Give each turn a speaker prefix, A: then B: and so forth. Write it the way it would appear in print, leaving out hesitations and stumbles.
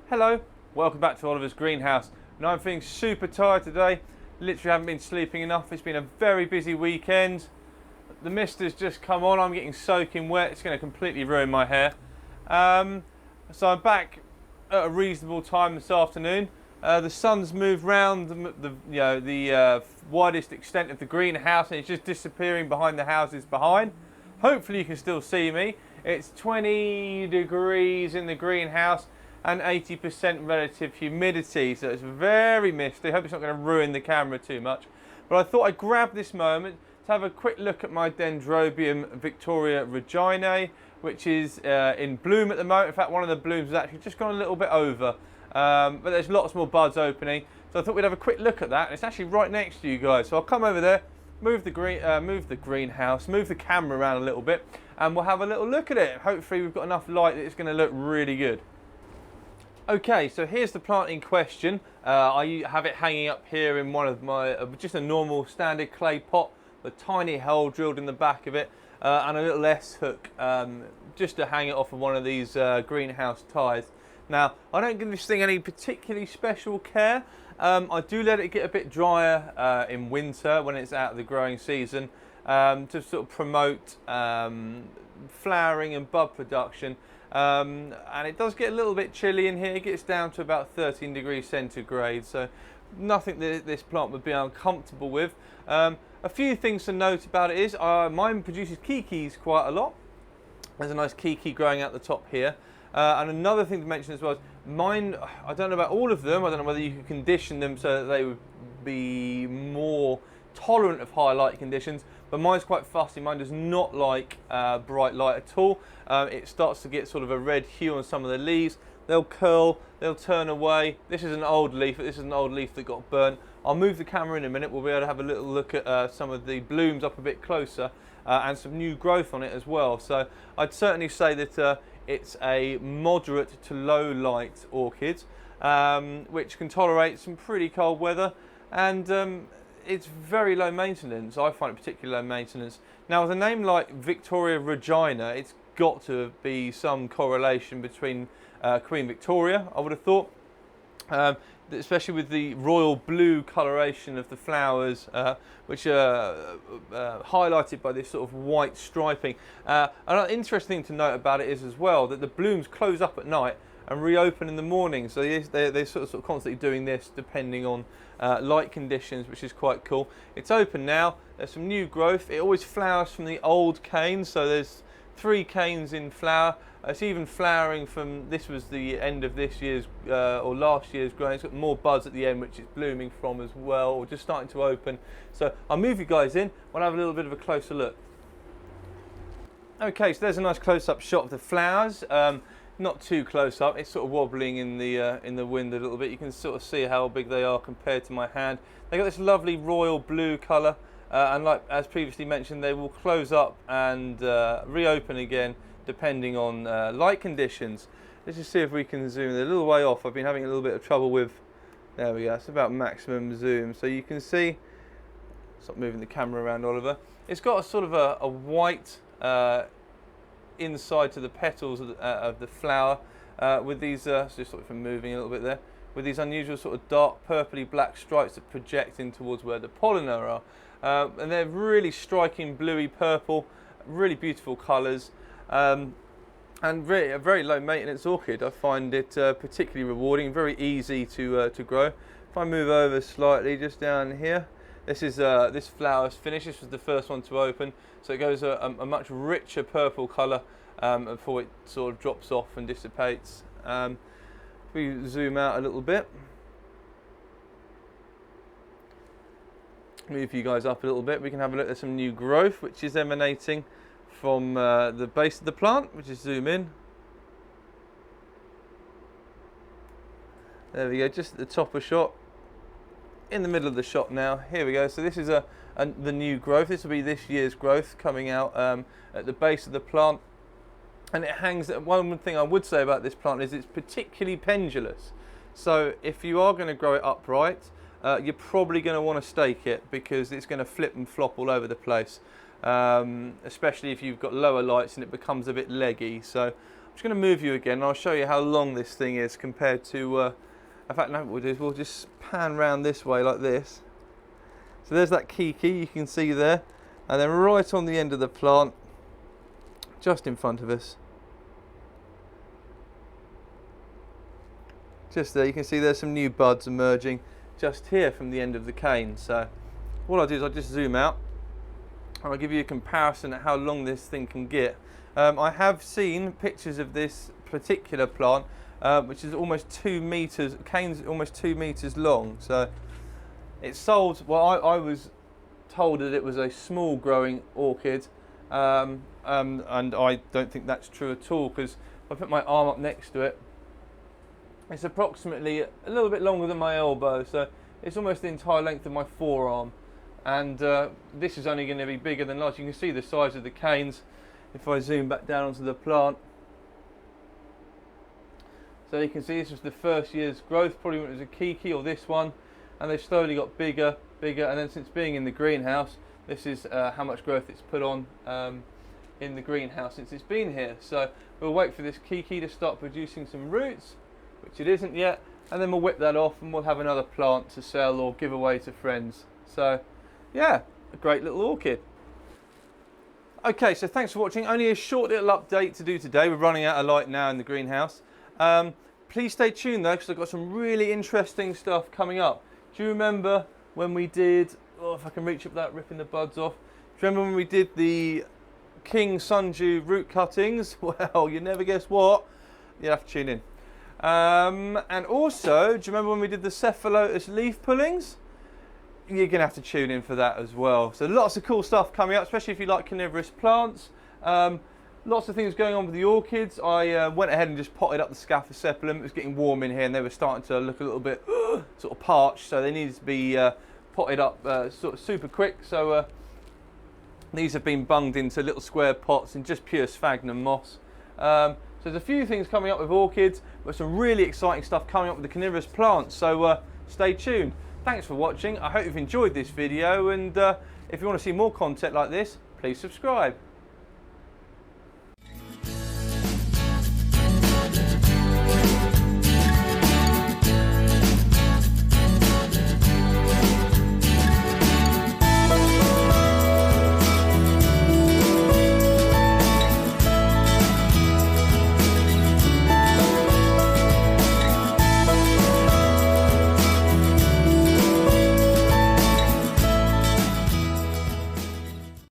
A: Hello, welcome back to Oliver's greenhouse. Now I'm feeling super tired today. Literally haven't been sleeping enough. It's been a very busy weekend. The mist has just come on. I'm getting soaking wet. It's going to completely ruin my hair. So I'm back at a reasonable time this afternoon. The sun's moved round the widest extent of the greenhouse, and it's just disappearing behind the houses behind. Hopefully you can still see me. It's 20 degrees in the greenhouse and 80% relative humidity, so it's very misty. I hope it's not going to ruin the camera too much. But I thought I'd grab this moment to have a quick look at my Dendrobium victoria-reginae, which is in bloom at the moment. In fact, one of the blooms has actually just gone a little bit over, but there's lots more buds opening. So I thought we'd have a quick look at that, and it's actually right next to you guys. So I'll come over there, move the greenhouse, move the camera around a little bit, and we'll have a little look at it. Hopefully we've got enough light that it's going to look really good. Okay, so here's the plant in question. I have it hanging up here in one of my, just a normal standard clay pot, with a tiny hole drilled in the back of it, and a little S-hook, just to hang it off of one of these greenhouse ties. Now, I don't give this thing any particularly special care. I do let it get a bit drier in winter when it's out of the growing season, to sort of promote flowering and bud production. And it does get a little bit chilly in here. It gets down to about 13 degrees centigrade, so nothing that this plant would be uncomfortable with. A few things to note about it is mine produces kikis quite a lot. There's a nice kiki growing out the top here. And another thing to mention as well is mine, I don't know about all of them, I don't know whether you can condition them so that they would be more tolerant of high light conditions, but mine's quite fussy. Mine does not like bright light at all. It starts to get sort of a red hue on some of the leaves. They'll curl, they'll turn away. This is an old leaf, but this is an old leaf that got burnt. I'll move the camera in a minute. We'll be able to have a little look at some of the blooms up a bit closer, and some new growth on it as well. So I'd certainly say that it's a moderate to low light orchid, which can tolerate some pretty cold weather, and it's very low maintenance. I find it particularly low maintenance. Now, with a name like victoria-reginae, it's got to be some correlation between Queen Victoria, I would have thought, especially with the royal blue coloration of the flowers, which are highlighted by this sort of white striping. Another interesting thing to note about it is as well that the blooms close up at night and reopen in the morning, so they're sort of constantly doing this depending on light conditions, which is quite cool. It's open now. There's some new growth. It always flowers from the old canes, so there's 3 canes in flower. It's even flowering from, this was the end of this year's or last year's growing. It's got more buds at the end, which it's blooming from as well, or just starting to open. So I'll move you guys in. We'll have a little bit of a closer look. Okay, so there's a nice close-up shot of the flowers. Not too close up. It's sort of wobbling in the wind a little bit. You can sort of see how big they are compared to my hand. They got this lovely royal blue colour, and like as previously mentioned, they will close up and reopen again depending on light conditions. Let's just see if we can zoom a little way off. I've been having a little bit of trouble with. There we go. It's about maximum zoom, so you can see. Stop moving the camera around, Oliver. It's got a sort of a white inside to the petals of the flower, with these, just sort of moving a little bit there, with these unusual sort of dark purpley black stripes that project in towards where the pollen are. And they're really striking bluey purple, really beautiful colours, and really a very low maintenance orchid. I find it particularly rewarding, very easy to grow. If I move over slightly, just down here, this is this flower's finished. This was the first one to open, so it goes a much richer purple colour before it sort of drops off and dissipates. If we zoom out a little bit, move you guys up a little bit, we can have a look at some new growth which is emanating from the base of the plant. We'll just zoom in. There we go, just at the top of shot. In the middle of the shot now. Here we go. So this is the new growth. This will be this year's growth coming out at the base of the plant, and it hangs. One thing I would say about this plant is it's particularly pendulous. So if you are going to grow it upright, you're probably going to want to stake it, because it's going to flip and flop all over the place, especially if you've got lower lights and it becomes a bit leggy. So I'm just going to move you again and I'll show you how long this thing is compared to, in fact, no, what we'll do is we'll just pan round this way like this. So there's that kiki you can see there, and then right on the end of the plant, just in front of us, just there, you can see there's some new buds emerging just here from the end of the cane. So what I'll do is I'll just zoom out and I'll give you a comparison at how long this thing can get. I have seen pictures of this particular plant, which is almost 2 meters, cane's almost 2 meters long. So it's sold, well, I was told that it was a small growing orchid, and I don't think that's true at all, because if I put my arm up next to it, it's approximately a little bit longer than my elbow, so it's almost the entire length of my forearm. And this is only going to be bigger than large. You can see the size of the canes if I zoom back down onto the plant. So you can see this was the first year's growth, probably when it was a kiki or this one, and they've slowly got bigger, and then since being in the greenhouse, this is how much growth it's put on in the greenhouse since it's been here. So we'll wait for this kiki to start producing some roots, which it isn't yet, and then we'll whip that off and we'll have another plant to sell or give away to friends. So yeah, a great little orchid. Okay, so thanks for watching. Only a short little update to do today. We're running out of light now in the greenhouse. Please stay tuned though, because I've got some really interesting stuff coming up. Do you remember when we did, oh, if I can reach up that, ripping the buds off. Do you remember when we did the King Sundew root cuttings? Well, you never guess what. You'll have to tune in. And also, do you remember when we did the cephalotus leaf pullings? You're going to have to tune in for that as well. So lots of cool stuff coming up, especially if you like carnivorous plants. Lots of things going on with the orchids. I went ahead and just potted up the Scaphosepalum. It was getting warm in here and they were starting to look a little bit sort of parched, so they needed to be potted up sort of super quick. So these have been bunged into little square pots in just pure sphagnum moss. So there's a few things coming up with orchids, but some really exciting stuff coming up with the carnivorous plants. So stay tuned. Thanks for watching. I hope you've enjoyed this video, and if you want to see more content like this, please subscribe.